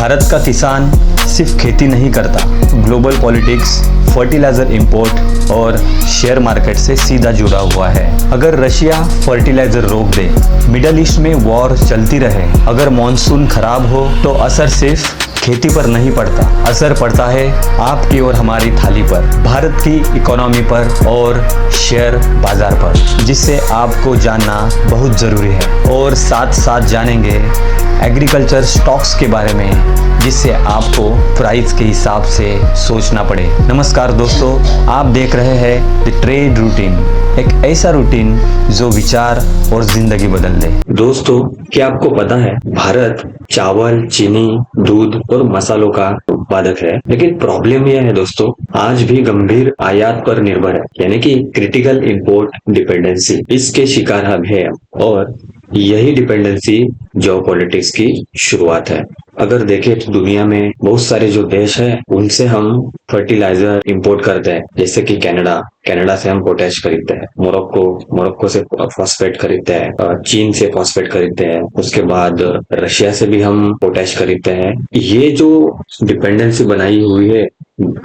भारत का किसान सिर्फ खेती नहीं करता, ग्लोबल पॉलिटिक्स, फर्टिलाइजर इंपोर्ट और शेयर मार्केट से सीधा जुड़ा हुआ है। अगर रशिया फर्टिलाइजर रोक दे, मिडल ईस्ट में वॉर चलती रहे, अगर मॉनसून खराब हो, तो असर सिर्फ खेती पर नहीं पड़ता, असर पड़ता है आपकी और हमारी थाली पर, भारत की इकोनॉमी पर और शेयर बाजार पर, जिससे आपको जानना बहुत ज़रूरी है। और साथ साथ जानेंगे एग्रीकल्चर स्टॉक्स के बारे में, जिससे आपको प्राइस के हिसाब से सोचना पड़े। नमस्कार दोस्तों, आप देख रहे हैं द ट्रेड रूटीन, एक ऐसा रूटीन जो विचार और जिंदगी बदल दे। दोस्तों, क्या आपको पता है भारत चावल, चीनी, दूध और मसालों का उत्पादक है, लेकिन प्रॉब्लम यह है दोस्तों, आज भी गंभीर आयात पर निर्भर है, यानी कि क्रिटिकल इंपोर्ट डिपेंडेंसी, इसके शिकार हम हैं। और यही डिपेंडेंसी जियोपॉलिटिक्स की शुरुआत है। अगर देखें तो दुनिया में बहुत सारे जो देश हैं, उनसे हम फर्टिलाइजर इंपोर्ट करते हैं, जैसे कि कनाडा से हम पोटैश खरीदते हैं, मोरक्को से फॉस्फेट खरीदते हैं, चीन से फॉस्फेट खरीदते हैं, उसके बाद रशिया से भी हम पोटैश खरीदते हैं। ये जो डिपेंडेंसी बनाई हुई है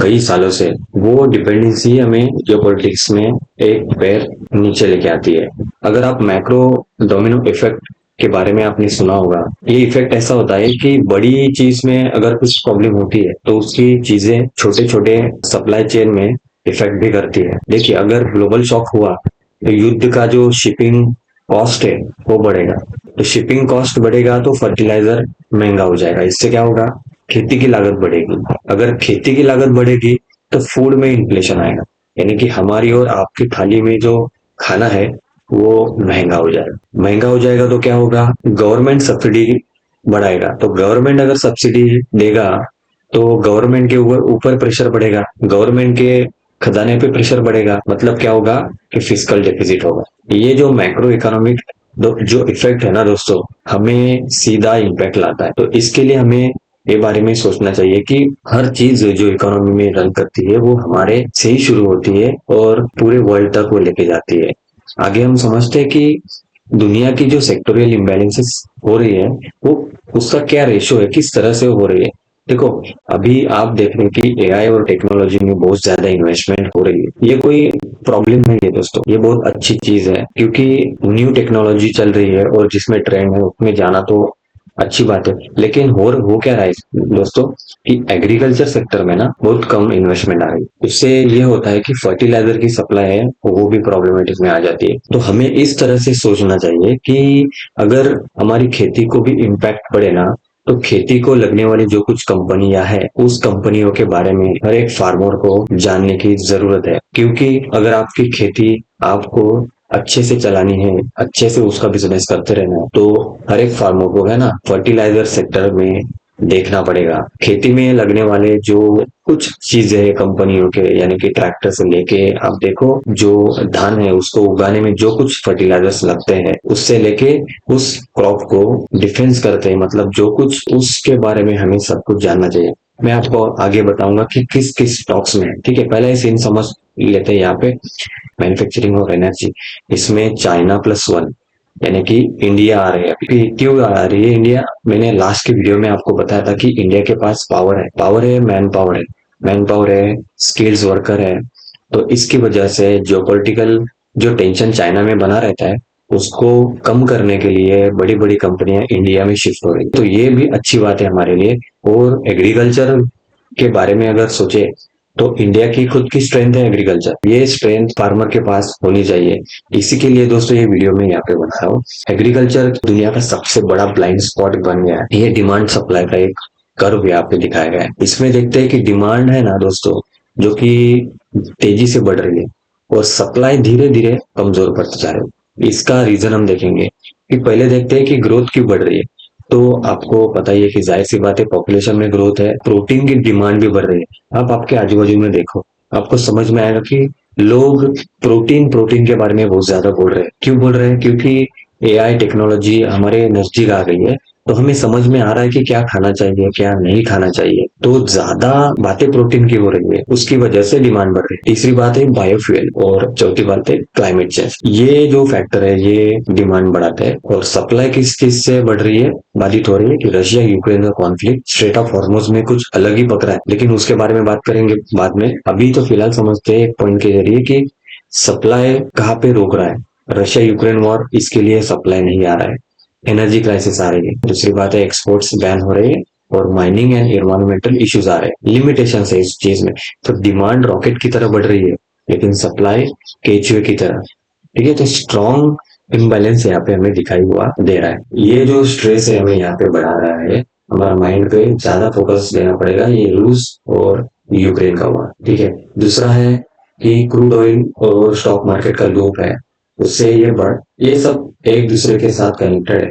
कई सालों से, वो डिपेंडेंसी हमें जियोपॉलिटिक्स में एक पैर नीचे लेके आती है। अगर आप मैक्रो डोमिनो इफेक्ट के बारे में आपने सुना होगा, ये इफेक्ट ऐसा होता है कि बड़ी चीज में अगर कुछ प्रॉब्लम होती है तो उसकी चीजें छोटे छोटे सप्लाई चेन में इफेक्ट भी करती है। देखिए, अगर ग्लोबल शॉक हुआ तो युद्ध का जो शिपिंग कॉस्ट है वो बढ़ेगा, तो शिपिंग कॉस्ट बढ़ेगा तो फर्टिलाइजर महंगा हो जाएगा। इससे क्या होगा, खेती की लागत बढ़ेगी। अगर खेती की लागत बढ़ेगी तो फूड में इन्फ्लेशन आएगा, यानी कि हमारी और आपकी थाली में जो खाना है वो महंगा हो जाएगा। महंगा हो जाएगा तो क्या होगा, गवर्नमेंट सब्सिडी बढ़ाएगा। तो गवर्नमेंट अगर सब्सिडी देगा तो गवर्नमेंट के ऊपर प्रेशर बढ़ेगा, गवर्नमेंट के खजाने पे प्रेशर बढ़ेगा, मतलब क्या होगा कि फिस्कल डेफिसिट होगा। ये जो मैक्रो इकोनॉमिक जो इफेक्ट है ना दोस्तों, हमें सीधा इम्पैक्ट लाता है। तो इसके लिए हमें ये बारे में सोचना चाहिए कि हर चीज जो इकोनॉमी में रन करती है वो हमारे से ही शुरू होती है और पूरे वर्ल्ड तक वो लेके जाती है। आगे हम समझते हैं कि दुनिया की जो सेक्टोरियल इम्बैलेंसेस हो रही है वो उसका क्या रेशो है, किस तरह से हो रही है। देखो, अभी आप देख रहे हैं कि एआई और टेक्नोलॉजी में बहुत ज्यादा इन्वेस्टमेंट हो रही है। ये कोई प्रॉब्लम नहीं है दोस्तों, ये बहुत अच्छी चीज है, क्योंकि न्यू टेक्नोलॉजी चल रही है और जिसमें ट्रेंड है उसमें जाना तो अच्छी बात है। लेकिन हो क्या रहा है दोस्तों कि एग्रीकल्चर सेक्टर में ना बहुत कम इन्वेस्टमेंट आ रही है। उससे ये होता है कि फर्टिलाइजर की सप्लाई है वो भी प्रॉब्लमेटिक में आ जाती है। तो हमें इस तरह से सोचना चाहिए कि अगर हमारी खेती को भी इम्पैक्ट पड़े ना, तो खेती को लगने वाली जो कुछ कंपनियां है, उस कंपनियों के बारे में हर एक फार्मर को जानने की जरूरत है। क्योंकि अगर आपकी खेती आपको अच्छे से चलानी है, अच्छे से उसका बिजनेस करते रहना है, तो हर एक फार्मर को है ना फर्टिलाइजर सेक्टर में देखना पड़ेगा। खेती में लगने वाले जो कुछ चीजें हैं कंपनियों के, यानी कि ट्रैक्टर से लेके आप देखो जो धान है उसको उगाने में जो कुछ फर्टिलाइजर्स लगते हैं, उससे लेके उस क्रॉप को डिफेंस करते हैं, मतलब जो कुछ उसके बारे में हमें सब कुछ जानना चाहिए। मैं आपको आगे बताऊंगा कि किस किस स्टॉक्स में है। ठीक है, पहले सीन समझ लेते हैं। यहाँ पे मैन्युफैक्चरिंग और एनर्जी, इसमें चाइना +1 यानी कि इंडिया आ रही है। क्यों आ रही है इंडिया? मैंने लास्ट की वीडियो में आपको बताया था कि इंडिया के पास पावर है, मैन पावर है, स्किल्स वर्कर है। तो इसकी वजह से जियोपॉलिटिकल जो टेंशन चाइना में बना रहता है उसको कम करने के लिए बड़ी बड़ी कंपनियां इंडिया में शिफ्ट हो रही, तो ये भी अच्छी बात है हमारे लिए। और एग्रीकल्चर के बारे में अगर सोचे तो इंडिया की खुद की स्ट्रेंथ है एग्रीकल्चर, ये स्ट्रेंथ फार्मर के पास होनी चाहिए। इसी के लिए दोस्तों ये वीडियो में यहाँ पे बना रहा हूँ। एग्रीकल्चर दुनिया का सबसे बड़ा ब्लाइंड स्पॉट बन गया है। ये डिमांड सप्लाई का एक कर्व यहाँ पे दिखाया गया है। इसमें देखते हैं कि डिमांड है ना दोस्तों, जो कि तेजी से बढ़ रही है और सप्लाई धीरे धीरे कमजोर पड़ती जा रही है। इसका रीजन हम देखेंगे कि पहले देखते हैं कि ग्रोथ क्यों बढ़ रही है। तो आपको पता ही है कि जाहिर सी बात है, पॉपुलेशन में ग्रोथ है, प्रोटीन की डिमांड भी बढ़ रही है। आप आपके आजू बाजू में देखो, आपको समझ में आएगा कि लोग प्रोटीन के बारे में बहुत ज्यादा बोल रहे हैं। क्यों बोल रहे हैं? क्योंकि एआई टेक्नोलॉजी हमारे नजदीक आ गई है तो हमें समझ में आ रहा है कि क्या खाना चाहिए क्या नहीं खाना चाहिए। तो ज्यादा बातें प्रोटीन की हो रही है, उसकी वजह से डिमांड बढ़ रही है। तीसरी बात है बायोफ्यूल, और चौथी बात है क्लाइमेट चेंज। ये जो फैक्टर है ये डिमांड बढ़ाते हैं। और सप्लाई किस चीज से बढ़ रही है, बाधित हो रही है कि रशिया यूक्रेन का कॉन्फ्लिक्ट स्ट्रेट ऑफ हॉर्मुज में कुछ अलग ही पक रहा है, लेकिन उसके बारे में बात करेंगे बाद में। अभी तो फिलहाल समझते हैं एक पॉइंट के जरिए कि सप्लाई कहाँ पे रोक रहा है। रशिया यूक्रेन वॉर, इसके लिए सप्लाई नहीं आ रहा है, एनर्जी क्राइसिस आ रही है। दूसरी बात है एक्सपोर्ट्स बैन हो रहे हैं, और माइनिंग एंड एनवायरमेंटल इश्यूज आ रहे हैं, लिमिटेशन है इस चीज में। तो डिमांड रॉकेट की तरह बढ़ रही है, लेकिन सप्लाई केचुए की तरह। ठीक है, तो स्ट्रॉन्ग इम्बैलेंस यहाँ पे हमें दिखाई हुआ दे रहा है। ये जो स्ट्रेस है हमें यहाँ पे बढ़ा रहा है, हमारा माइंड पे ज्यादा फोकस देना पड़ेगा, ये रूस और यूक्रेन का हुआ। ठीक है, दूसरा है कि क्रूड ऑयल और स्टॉक मार्केट का लूप है, उससे ये सब एक दूसरे के साथ कनेक्टेड है।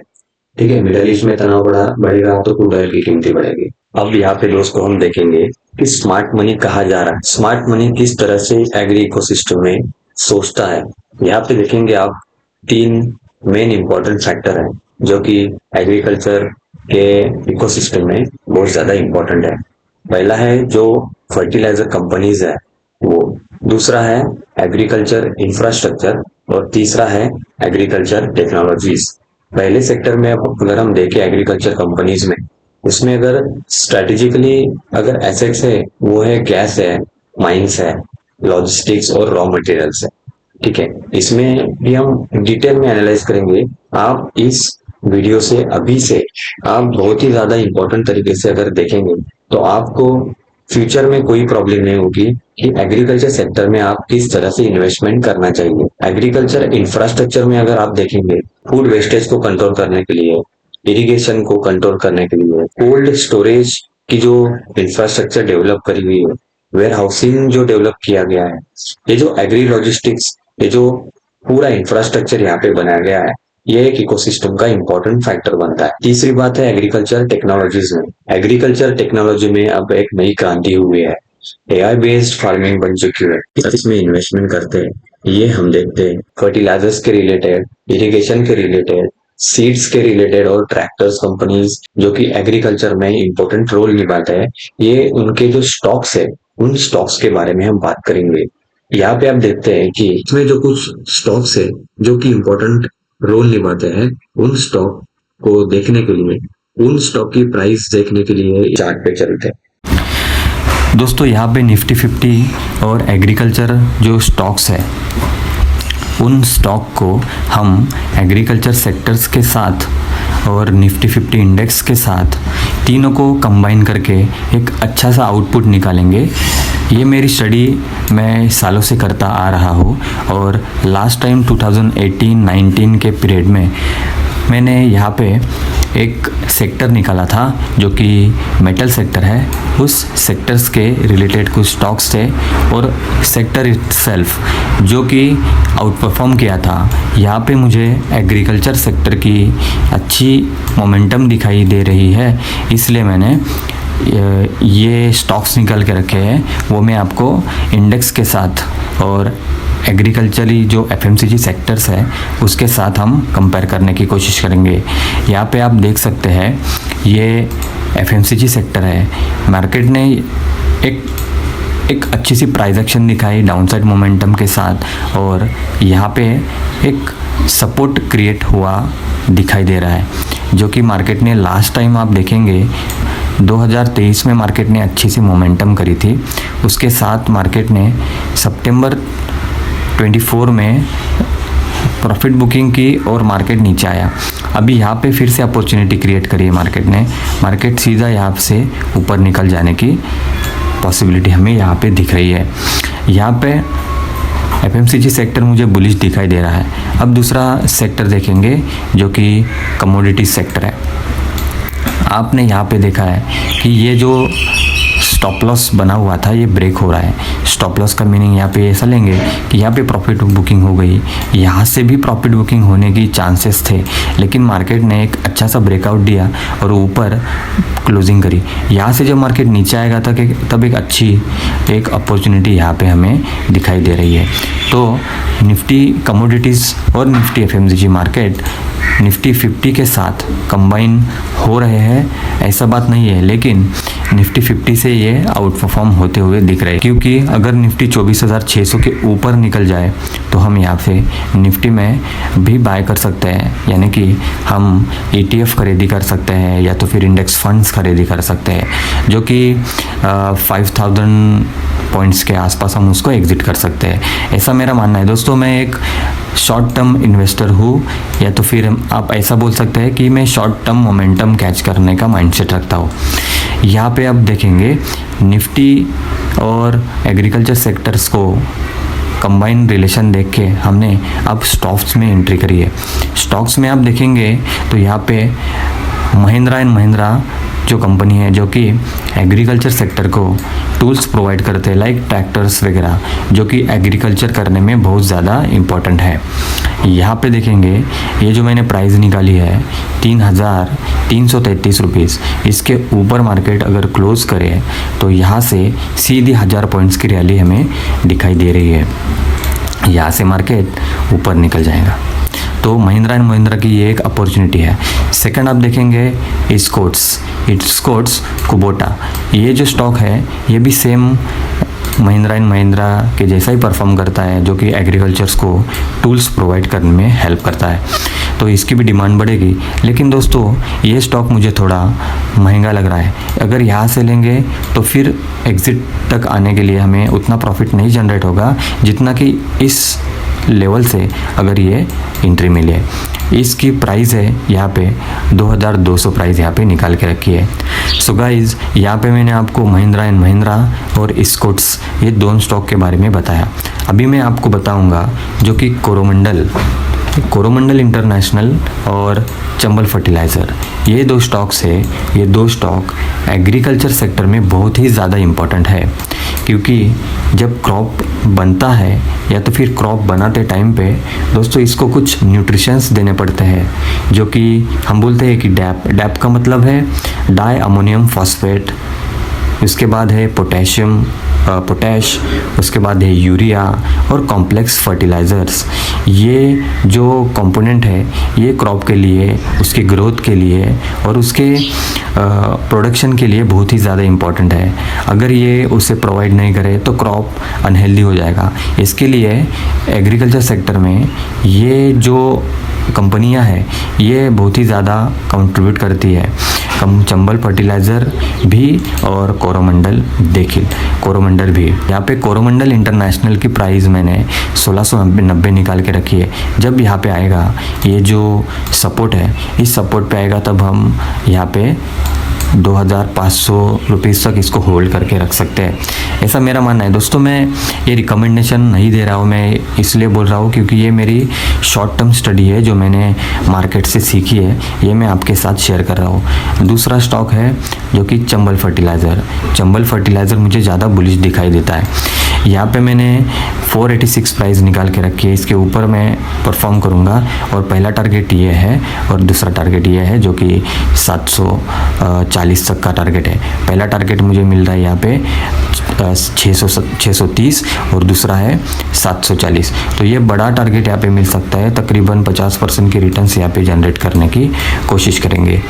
ठीक है, मिडल ईस्ट में तनाव बढ़ेगा तो क्रूड ऑयल की कीमतें बढ़ेगी। अब यहाँ पे दोस्तों हम देखेंगे कि स्मार्ट मनी कहा जा रहा है, स्मार्ट मनी किस तरह से एग्री इकोसिस्टम में सोचता है। यहाँ पे देखेंगे आप 3 मेन इंपॉर्टेंट फैक्टर है जो कि एग्रीकल्चर के इकोसिस्टम में बहुत ज्यादा इंपॉर्टेंट है। पहला है जो फर्टिलाइजर कंपनीज है वो, दूसरा है एग्रीकल्चर इंफ्रास्ट्रक्चर, और तीसरा है एग्रीकल्चर टेक्नोलॉजीज। पहले सेक्टर में अगर हम देखें एग्रीकल्चर कंपनीज में, उसमें अगर स्ट्रेटेजिकली अगर एसेट्स है वो है गैस है, माइंस है, लॉजिस्टिक्स और रॉ मटेरियल्स है। ठीक है, इसमें भी हम डिटेल में एनालाइज करेंगे। आप इस वीडियो से अभी से आप बहुत ही ज्यादा इंपॉर्टेंट तरीके से अगर देखेंगे तो आपको फ्यूचर में कोई प्रॉब्लम नहीं होगी कि एग्रीकल्चर सेक्टर में आप किस तरह से इन्वेस्टमेंट करना चाहिए। एग्रीकल्चर इंफ्रास्ट्रक्चर में अगर आप देखेंगे, फूड वेस्टेज को कंट्रोल करने के लिए, इरिगेशन को कंट्रोल करने के लिए, कोल्ड स्टोरेज की जो इंफ्रास्ट्रक्चर डेवलप करी हुई है, वेयर हाउसिंग जो डेवलप किया गया है, ये जो एग्री लॉजिस्टिक्स, ये जो पूरा इंफ्रास्ट्रक्चर यहाँ पे बनाया गया है, ये एक इकोसिस्टम का इंपॉर्टेंट फैक्टर बनता है। तीसरी बात है एग्रीकल्चर टेक्नोलॉजीज में। एग्रीकल्चर टेक्नोलॉजी में अब एक नई क्रांति हुई है, एआई बेस्ड फार्मिंग बन चुकी है। इसमें इन्वेस्टमेंट करते हैं ये हम देखते हैं फर्टिलाइजर्स के रिलेटेड, इरिगेशन के रिलेटेड, सीड्स के रिलेटेड, और ट्रैक्टर्स कंपनीज जो कि एग्रीकल्चर में इंपॉर्टेंट रोल निभाते हैं, ये उनके जो स्टॉक्स है उन स्टॉक्स के बारे में हम बात करेंगे। यहाँ पे आप देखते हैं कि इसमें जो कुछ स्टॉक्स है जो कि इंपॉर्टेंट रोल निभाते हैं, उन स्टॉक को देखने के लिए, उन स्टॉक की प्राइस देखने के लिए चार्ट पे चलते हैं। दोस्तों यहाँ पे निफ्टी 50 और एग्रीकल्चर जो स्टॉक्स है, उन स्टॉक को हम एग्रीकल्चर सेक्टर्स के साथ और निफ्टी 50 इंडेक्स के साथ तीनों को कंबाइन करके एक अच्छा सा आउटपुट निकालेंगे। ये मेरी स्टडी मैं सालों से करता आ रहा हूँ, और लास्ट टाइम 2018-19 के पीरियड में मैंने यहाँ पे एक सेक्टर निकाला था जो कि मेटल सेक्टर है। उस सेक्टर्स के रिलेटेड कुछ स्टॉक्स थे, और सेक्टर इटसेल्फ जो कि आउट परफॉर्म किया था। यहाँ पे मुझे एग्रीकल्चर सेक्टर की अच्छी मोमेंटम दिखाई दे रही है, इसलिए मैंने ये स्टॉक्स निकाल के रखे हैं, वो मैं आपको इंडेक्स के साथ और एग्रीकल्चरली जो एफएमसीजी सेक्टर्स है उसके साथ हम कंपेयर करने की कोशिश करेंगे। यहाँ पे आप देख सकते हैं ये एफएमसीजी सेक्टर है। मार्केट ने एक अच्छी सी प्राइस एक्शन दिखाई डाउनसाइड मोमेंटम के साथ, और यहाँ पे एक सपोर्ट क्रिएट हुआ दिखाई दे रहा है, जो कि मार्केट ने लास्ट टाइम आप देखेंगे 2023 में मार्केट ने अच्छी सी मोमेंटम करी थी। उसके साथ मार्केट ने सितंबर 24 में प्रॉफिट बुकिंग की और मार्केट नीचे आया। अभी यहाँ पे फिर से अपॉर्चुनिटी क्रिएट करी है मार्केट ने। मार्केट सीधा यहाँ से ऊपर निकल जाने की पॉसिबिलिटी हमें यहाँ पे दिख रही है। यहाँ पे एफएमसीजी सेक्टर मुझे बुलिश दिखाई दे रहा है। अब दूसरा सेक्टर देखेंगे जो कि कमोडिटी सेक्टर है। आपने यहाँ पे देखा है कि ये जो स्टॉप लॉस बना हुआ था ये ब्रेक हो रहा है। स्टॉप लॉस का मीनिंग यहाँ पे ऐसा लेंगे कि यहाँ पे प्रॉफिट बुकिंग हो गई, यहाँ से भी प्रॉफिट बुकिंग होने की चांसेस थे, लेकिन मार्केट ने एक अच्छा सा ब्रेकआउट दिया और ऊपर क्लोजिंग करी। यहाँ से जब मार्केट नीचे आएगा तब एक अच्छी एक अपॉर्चुनिटी यहाँ पे हमें दिखाई दे रही है। तो निफ्टी कमोडिटीज़ और निफ्टी एफएमसीजी मार्केट निफ्टी 50 के साथ कंबाइन हो रहे हैं, ऐसा बात नहीं है, लेकिन निफ्टी 50 से ये आउट परफॉर्म होते हुए दिख रहे हैं। क्योंकि अगर निफ्टी 24,600 के ऊपर निकल जाए तो हम यहाँ पे निफ्टी में भी बाय कर सकते हैं, यानी कि हम ETF खरीदी कर सकते हैं या तो फिर इंडेक्स फंड्स खरीदी कर सकते हैं, जो कि 5000 पॉइंट्स के आसपास हम उसको एग्जिट कर सकते हैं। ऐसा मेरा मानना है दोस्तों। मैं एक शॉर्ट टर्म इन्वेस्टर हूँ, या तो फिर आप ऐसा बोल सकते हैं कि मैं शॉर्ट टर्म मोमेंटम कैच करने का माइंडसेट रखता हूँ। यहाँ पे आप देखेंगे निफ्टी और एग्रीकल्चर सेक्टर्स को कंबाइन रिलेशन देख के हमने अब स्टॉक्स में एंट्री करी है। स्टॉक्स में आप देखेंगे तो यहाँ पे महिंद्रा एंड महिंद्रा जो कंपनी है, जो कि एग्रीकल्चर सेक्टर को टूल्स प्रोवाइड करते हैं, लाइक ट्रैक्टर्स वगैरह, जो कि एग्रीकल्चर करने में बहुत ज़्यादा इम्पोर्टेंट है। यहाँ पे देखेंगे ये जो मैंने प्राइस निकाली है 3,333 रुपीज़, इसके ऊपर मार्केट अगर क्लोज करे तो यहाँ से सीधी 1000 पॉइंट्स की रैली हमें दिखाई दे रही है। यहाँ से मार्केट ऊपर निकल जाएगा, तो महिंद्रा एंड महिंद्रा की ये एक अपॉर्चुनिटी है। सेकंड आप देखेंगे स्कॉट्स कुबोटा, ये जो स्टॉक है ये भी सेम महिंद्रा एंड महिंद्रा के जैसा ही परफॉर्म करता है, जो कि एग्रीकल्चर्स को टूल्स प्रोवाइड करने में हेल्प करता है, तो इसकी भी डिमांड बढ़ेगी। लेकिन दोस्तों ये स्टॉक मुझे थोड़ा महंगा लग रहा है। अगर यहाँ से लेंगे तो फिर एग्ज़िट तक आने के लिए हमें उतना प्रॉफिट नहीं जनरेट होगा जितना कि इस लेवल से अगर ये एंट्री मिले। इसकी प्राइस है यहाँ पे 2200 प्राइस यहाँ पे निकाल के रखी है। सो गाइज, यहाँ पे मैंने आपको महिंद्रा एंड महिंद्रा और स्कॉट्स ये दोनों स्टॉक के बारे में बताया। अभी मैं आपको बताऊँगा जो कि कोरोमंडल इंटरनेशनल और चंबल फर्टिलाइज़र, ये दो स्टॉक्स है। ये दो स्टॉक एग्रीकल्चर सेक्टर में बहुत ही ज़्यादा इम्पोर्टेंट है, क्योंकि जब क्रॉप बनता है या तो फिर क्रॉप बनाते टाइम पे दोस्तों इसको कुछ न्यूट्रिशंस देने पड़ते हैं, जो कि हम बोलते हैं कि डैप का मतलब है डाई अमोनियम फॉस्फेट, उसके बाद है पोटैश, उसके बाद है यूरिया और कॉम्प्लेक्स फर्टिलाइज़र्स। ये जो कंपोनेंट है ये क्रॉप के लिए, उसकी ग्रोथ के लिए और उसके प्रोडक्शन के लिए बहुत ही ज़्यादा इम्पॉर्टेंट है। अगर ये उसे प्रोवाइड नहीं करे तो क्रॉप अनहेल्दी हो जाएगा। इसके लिए एग्रीकल्चर सेक्टर में ये जो कंपनियां हैं ये बहुत ही ज़्यादा कंट्रीब्यूट करती है, चंबल फर्टिलाइज़र भी और कोरोमंडल भी। यहाँ पे कोरोमंडल इंटरनेशनल की प्राइस मैंने 1690 निकाल के रखी है। जब यहाँ पे आएगा ये जो सपोर्ट है, इस सपोर्ट पे आएगा तब हम यहाँ पे 2500 रुपीज़ तक इसको होल्ड करके रख सकते हैं, ऐसा मेरा मानना है। दोस्तों मैं ये रिकमेंडेशन नहीं दे रहा हूँ, मैं इसलिए बोल रहा हूँ क्योंकि ये मेरी शॉर्ट टर्म स्टडी है जो मैंने मार्केट से सीखी है, ये मैं आपके साथ शेयर कर रहा हूँ। दूसरा स्टॉक है जो कि चंबल फर्टिलाइज़र मुझे ज़्यादा बुलिश दिखाई देता है। यहाँ पे मैंने 486 प्राइस निकाल के रखी है, इसके ऊपर मैं परफॉर्म करूँगा और पहला टारगेट ये है और दूसरा टारगेट ये है जो कि 740 तक का टारगेट है। पहला टारगेट मुझे मिल रहा है यहाँ पे 630 और दूसरा है 740, तो ये बड़ा टारगेट यहाँ पे मिल सकता है। तकरीबन 50% के रिटर्न्स यहाँ पे जनरेट करने की कोशिश करेंगे।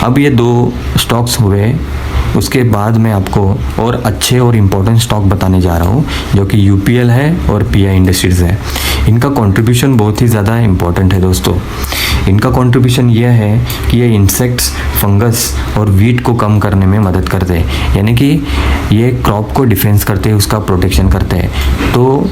अब ये दो स्टॉक्स हुए, उसके बाद मैं आपको और अच्छे और इम्पोर्टेंट स्टॉक बताने जा रहा हूँ जो कि UPL है और PI इंडस्ट्रीज़ है। इनका कंट्रीब्यूशन बहुत ही ज़्यादा इम्पोर्टेंट है दोस्तों। इनका कंट्रीब्यूशन यह है कि ये इंसेक्ट्स, फंगस और वीट को कम करने में मदद करते हैं, यानी कि ये क्रॉप को डिफेंस करते हैं, उसका प्रोटेक्शन करते हैं। तो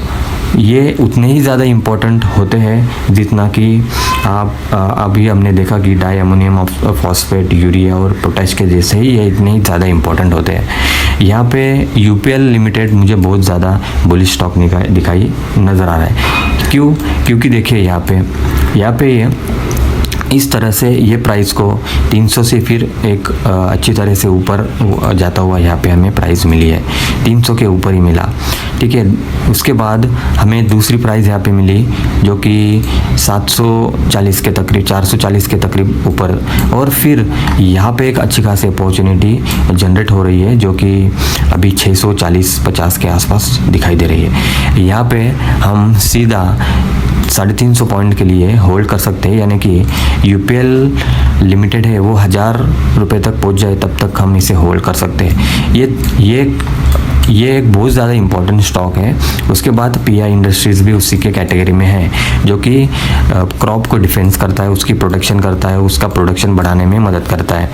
ये उतने ही ज़्यादा इम्पोर्टेंट होते हैं जितना कि अभी हमने देखा कि डाई अमोनियम फॉस्फेट, यूरिया और पोटैश के जैसे ही ये इतने ही ज़्यादा इम्पोर्टेंट होते हैं। यहाँ पे UPL लिमिटेड मुझे बहुत ज़्यादा बुलिश स्टॉक दिखाई नज़र आ रहा है। क्योंकि देखिए यहाँ पे इस तरह से ये प्राइस को 300 से फिर एक अच्छी तरह से ऊपर जाता हुआ यहाँ पे हमें प्राइस मिली है, 300 के ऊपर ही मिला, ठीक है। उसके बाद हमें दूसरी प्राइस यहाँ पे मिली जो कि 740 के तकरीब, 440 के तकरीब ऊपर, और फिर यहाँ पे एक अच्छी खासी अपॉर्चुनिटी जनरेट हो रही है जो कि अभी 640-50 के आसपास दिखाई दे रही है। यहाँ पे हम सीधा 350 पॉइंट के लिए होल्ड कर सकते हैं, यानी कि यूपीएल लिमिटेड है वो 1000 रुपये तक पहुंच जाए तब तक हम इसे होल्ड कर सकते हैं। ये एक बहुत ज़्यादा इम्पोर्टेंट स्टॉक है। उसके बाद पीआई इंडस्ट्रीज़ भी उसी के कैटेगरी में है, जो कि क्रॉप को डिफेंस करता है, उसकी प्रोटेक्शन करता है, उसका प्रोडक्शन बढ़ाने में मदद करता है।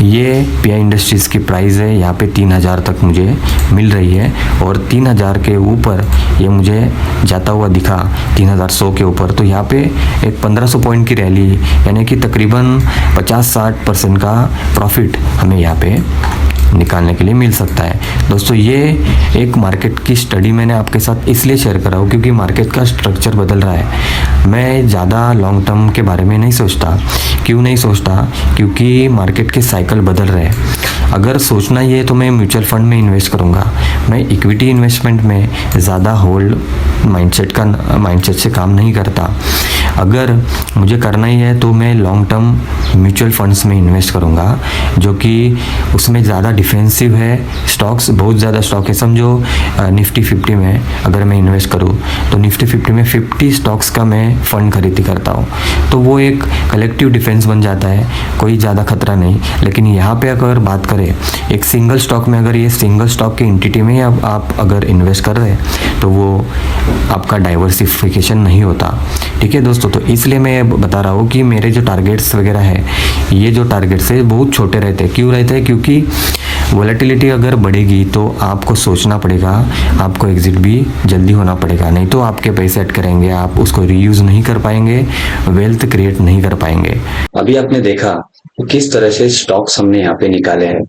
ये पीआई इंडस्ट्रीज़ की प्राइस है यहाँ पे 3000 तक मुझे मिल रही है, और 3000 के ऊपर ये मुझे जाता हुआ दिखा 3100 के ऊपर। तो यहाँ पे एक 1500 पॉइंट की रैली, यानी कि तकरीबन 50-60% का प्रॉफिट हमें यहाँ पे निकालने के लिए मिल सकता है। दोस्तों, ये एक मार्केट की स्टडी मैंने आपके साथ इसलिए शेयर कर रहा हूँ क्योंकि मार्केट का स्ट्रक्चर बदल रहा है। मैं ज़्यादा लॉन्ग टर्म के बारे में नहीं सोचता। क्यों नहीं सोचता? क्योंकि मार्केट के साइकिल बदल रहे हैं। अगर सोचना ही है तो मैं म्यूचुअल फंड में इन्वेस्ट करूँगा। मैं इक्विटी इन्वेस्टमेंट में ज़्यादा होल्ड माइंडसेट से काम नहीं करता। अगर मुझे करना ही है तो मैं लॉन्ग टर्म म्यूचुअल फंड्स में इन्वेस्ट करूँगा, जो कि उसमें ज़्यादा डिफेंसिव है। स्टॉक्स बहुत ज़्यादा स्टॉक है। समझो निफ्टी 50 में अगर मैं इन्वेस्ट करूँ तो निफ्टी 50 में 50 स्टॉक्स का मैं फ़ंड खरीदी करता हूँ, तो वो एक कलेक्टिव डिफेंस बन जाता है, कोई ज़्यादा खतरा नहीं। लेकिन यहाँ पे अगर बात करें एक सिंगल स्टॉक में, अगर ये सिंगल स्टॉक की एंटिटी में आप अगर इन्वेस्ट कर रहे हैं तो वो आपका डाइवर्सिफिकेशन नहीं होता। ठीक है दोस्तों, तो इसलिए मैं बता रहा हूँ कि मेरे जो टारगेट्स वगैरह है, ये जो टारगेट्स है बहुत छोटे रहते हैं। क्यों रहते हैं? क्योंकि वोलेटिलिटी अगर बढ़ेगी तो आपको सोचना पड़ेगा, आपको एग्जिट भी जल्दी होना पड़ेगा, नहीं तो आपके पैसे अटकेंगे, आप उसको रीयूज़ नहीं कर पाएंगे, वेल्थ क्रिएट नहीं कर पाएंगे। अभी आपने देखा कि किस तरह से स्टॉक्स हमने यहाँ पे निकाले हैं।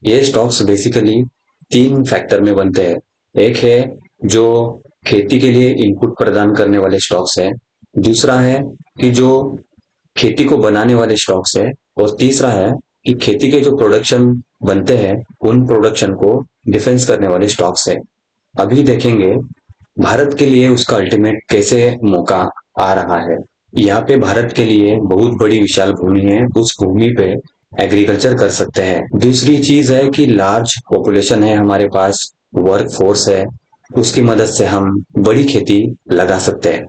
ये स्टॉक्स बेसिकली 3 फैक्टर में बनते हैं। एक है जो खेती के लिए इनपुट प्रदान करने वाले स्टॉक्स है, दूसरा है कि जो खेती को बनाने वाले स्टॉक्स है, और तीसरा है कि खेती के जो प्रोडक्शन बनते हैं उन प्रोडक्शन को डिफेंस करने वाले स्टॉक्स है। अभी देखेंगे भारत के लिए उसका अल्टीमेट कैसे मौका आ रहा है। यहाँ पे भारत के लिए बहुत बड़ी विशाल भूमि है, उस भूमि पे एग्रीकल्चर कर सकते हैं। दूसरी चीज है कि लार्ज पॉपुलेशन है हमारे पास, वर्क फोर्स है, उसकी मदद से हम बड़ी खेती लगा सकते हैं।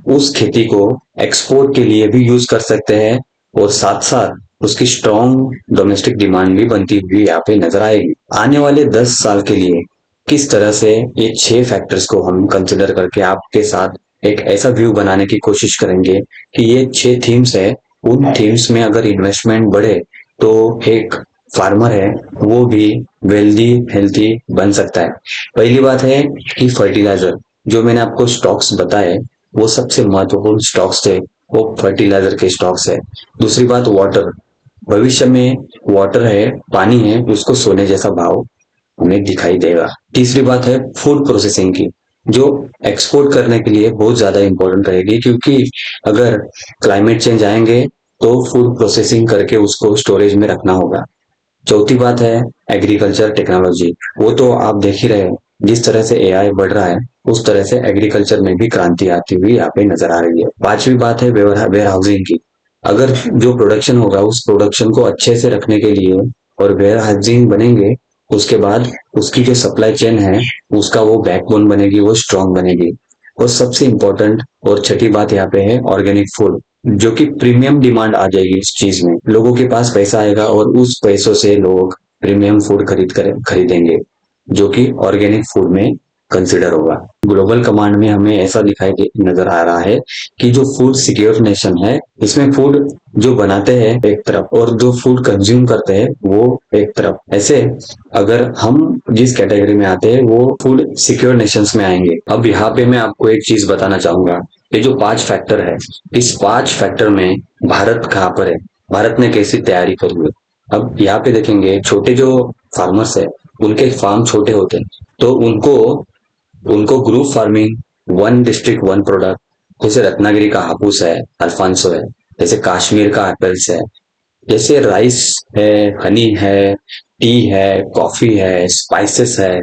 उस खेती को एक्सपोर्ट के लिए भी यूज कर सकते हैं, और साथ साथ उसकी स्ट्रॉन्ग डोमेस्टिक डिमांड भी बनती हुई यहाँ पे नजर आएगी। आने वाले 10 साल के लिए किस तरह से ये 6 फैक्टर्स को हम कंसिडर करके आपके साथ एक ऐसा व्यू बनाने की कोशिश करेंगे कि ये 6 थीम्स है, उन थीम्स में अगर इन्वेस्टमेंट बढ़े तो एक फार्मर है वो भी वेल्दी हेल्थी बन सकता है। पहली बात है कि फर्टिलाइजर, जो मैंने आपको स्टॉक्स बताए वो सबसे महत्वपूर्ण स्टॉक्स थे, वो फर्टिलाइजर के स्टॉक्स है। दूसरी बात वाटर, भविष्य में वाटर है, पानी है, उसको सोने जैसा भाव हमें दिखाई देगा। तीसरी बात है फूड प्रोसेसिंग की, जो एक्सपोर्ट करने के लिए बहुत ज्यादा इंपॉर्टेंट रहेगी, क्योंकि अगर क्लाइमेट चेंज आएंगे तो फूड प्रोसेसिंग करके उसको स्टोरेज में रखना होगा। चौथी बात है एग्रीकल्चर टेक्नोलॉजी, वो तो आप देख ही रहे हैं, जिस तरह से एआई बढ़ रहा है उस तरह से एग्रीकल्चर में भी क्रांति आती हुई यहाँ पे नजर आ रही है। पांचवी बात है वेयर हाउसिंग की, अगर जो प्रोडक्शन होगा उस प्रोडक्शन को अच्छे से रखने के लिए और वेयर हाउसिंग बनेंगे, उसके बाद उसकी जो सप्लाई चेन है उसका वो बैकबोन बनेगी, वो स्ट्रांग बनेगी। और सबसे इंपॉर्टेंट और छठी बात यहाँ पे है ऑर्गेनिक फूड, जो कि प्रीमियम डिमांड आ जाएगी इस चीज में, लोगों के पास पैसा आएगा और उस पैसों से लोग प्रीमियम फूड खरीदेंगे, जो कि ऑर्गेनिक फूड में कंसिडर होगा। ग्लोबल कमांड में हमें ऐसा नजर आ रहा है कि जो फूड सिक्योर नेशन है, इसमें फूड जो बनाते हैं एक तरफ और जो फूड कंज्यूम करते हैं वो एक तरफ। ऐसे अगर हम जिस कैटेगरी में आते हैं वो फूड सिक्योर नेशंस में आएंगे। अब यहाँ पे मैं आपको एक चीज बताना चाहूंगा, ये जो 5 फैक्टर है, इस 5 फैक्टर में भारत कहाँ पर है, भारत ने कैसी तैयारी करी है। अब यहाँ पे देखेंगे छोटे जो फार्मर्स है उनके फार्म छोटे होते हैं, तो उनको ग्रुप फार्मिंग, 1 डिस्ट्रिक्ट 1 प्रोडक्ट, जैसे रत्नागिरी का हापुस है, अल्फांसो है, जैसे कश्मीर का एप्पल्स है, जैसे राइस है, हनी है, टी है, कॉफी है, स्पाइसेस है,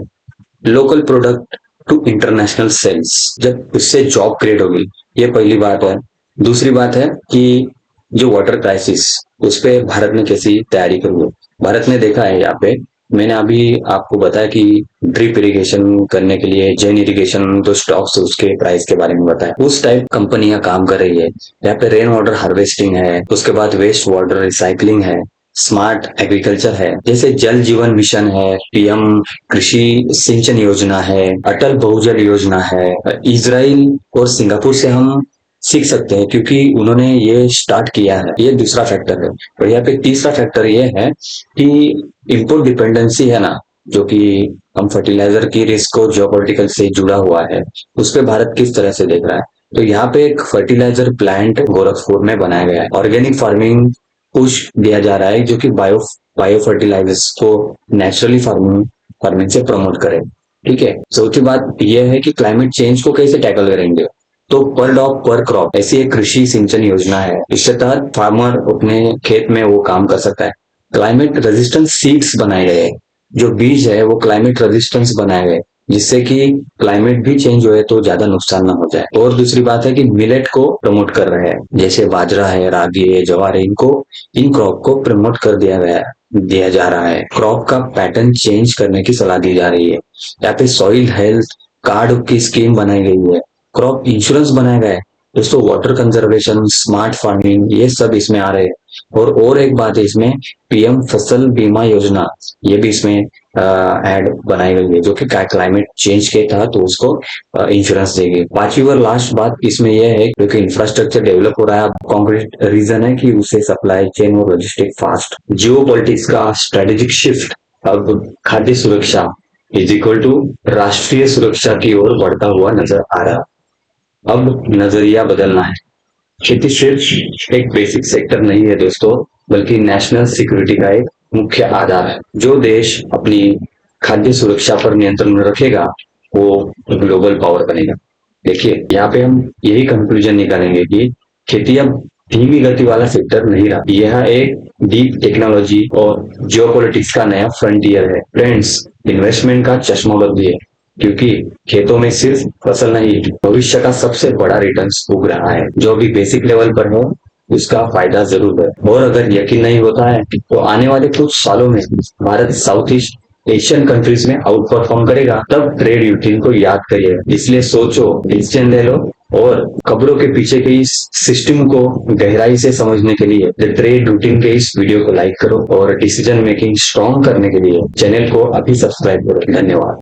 local product to international sales, जब उससे जॉब क्रिएट होगी, ये पहली बात है। दूसरी बात है कि जो वाटर क्राइसिस, उस पे भारत ने कैसी तैयारी करी है। भारत ने देखा है यहाँ पे मैंने अभी आपको बताया कि ड्रिप इरिगेशन करने के लिए जेन इरिगेशन जो स्टॉक्स है उसके प्राइस के बारे में बताया। उस टाइप कंपनियां काम कर रही है। यहाँ पे रेन वाटर हार्वेस्टिंग है, उसके बाद वेस्ट वाटर रिसाइकलिंग है, स्मार्ट एग्रीकल्चर है, जैसे जल जीवन मिशन है, पीएम कृषि सिंचन योजना है, अटल बहुजल योजना है। इजराइल और सिंगापुर से हम सीख सकते हैं क्योंकि उन्होंने ये स्टार्ट किया है। ये दूसरा फैक्टर है। और यहाँ पे तीसरा फैक्टर ये है कि इम्पोर्ट डिपेंडेंसी है ना, जो कि हम फर्टिलाइजर की रिस्क और जियोपॉलिटिकल से जुड़ा हुआ है, उस पे भारत किस तरह से देख रहा है। तो यहाँ पे एक फर्टिलाइजर प्लांट गोरखपुर में बनाया गया है। ऑर्गेनिक फार्मिंग पुश दिया जा रहा है जो कि बायो फर्टिलाइजर्स को नेचुरली फार्मिंग से प्रमोट करे। ठीक है। चौथी बात यह है कि क्लाइमेट चेंज को कैसे टैकल करेंगे। तो पर डॉग पर क्रॉप ऐसी एक कृषि सिंचन योजना है। इसके तहत फार्मर अपने खेत में वो काम कर सकता है। क्लाइमेट रेजिस्टेंस सीड्स बनाए गए, जो बीज है वो क्लाइमेट रेजिस्टेंस बनाए गए, जिससे कि क्लाइमेट भी चेंज हुए तो ज्यादा नुकसान ना हो जाए। और दूसरी बात है कि मिलेट को प्रमोट कर रहे हैं, जैसे बाजरा है, रागी है, ज्वार है, इन क्रॉप को प्रमोट कर दिया जा रहा है। क्रॉप का पैटर्न चेंज करने की सलाह दी जा रही है। यहाँ पे सॉइल हेल्थ कार्ड की स्कीम बनाई गई है, क्रॉप इंश्योरेंस बनाया गया है। दोस्तों वाटर कंजर्वेशन, स्मार्ट फार्मिंग, ये सब इसमें आ रहे हैं। और एक बात है इसमें, पीएम फसल बीमा योजना, ये भी इसमें ऐड बनाई गई है, जो कि क्लाइमेट चेंज के तहत तो उसको इंश्योरेंस देगी। पांचवी और लास्ट बात इसमें यह है, क्योंकि इंफ्रास्ट्रक्चर डेवलप हो रहा है, कॉन्क्रीट रीजन है कि उसे सप्लाई चेन और लॉजिस्टिक फास्ट। जियो पॉलिटिक्स का स्ट्रेटेजिक शिफ्ट, अब खाद्य सुरक्षा इज इक्वल टू राष्ट्रीय सुरक्षा की ओर बढ़ता हुआ नजर आ रहा। अब नजरिया बदलना है। खेती सिर्फ एक बेसिक सेक्टर नहीं है दोस्तों, बल्कि नेशनल सिक्योरिटी का एक मुख्य आधार है। जो देश अपनी खाद्य सुरक्षा पर नियंत्रण रखेगा वो ग्लोबल पावर बनेगा। देखिए यहाँ पे हम यही कंक्लूजन निकालेंगे कि खेती अब धीमी गति वाला सेक्टर नहीं रहा, यह एक डीप टेक्नोलॉजी और जियोपॉलिटिक्स का नया फ्रंटियर है। फ्रेंड्स, इन्वेस्टमेंट का चश्मा बदलिए, क्योंकि खेतों में सिर्फ फसल नहीं, भविष्य का सबसे बड़ा रिटर्न उग रहा है। जो भी बेसिक लेवल पर है उसका फायदा जरूर है। और अगर यकीन नहीं होता है तो आने वाले कुछ सालों में Bharat south east Asian countries में आउट परफॉर्म करेगा। तब ट्रेड यूटिन को याद करिए। इसलिए सोचो, डिसीजन ले लो और खबरों के पीछे के इस सिस्टम को गहराई से समझने के लिए द ट्रेड रूटीन के इस वीडियो को लाइक करो और डिसीजन मेकिंग स्ट्रॉन्ग करने के लिए चैनल को अभी सब्सक्राइब करो। धन्यवाद।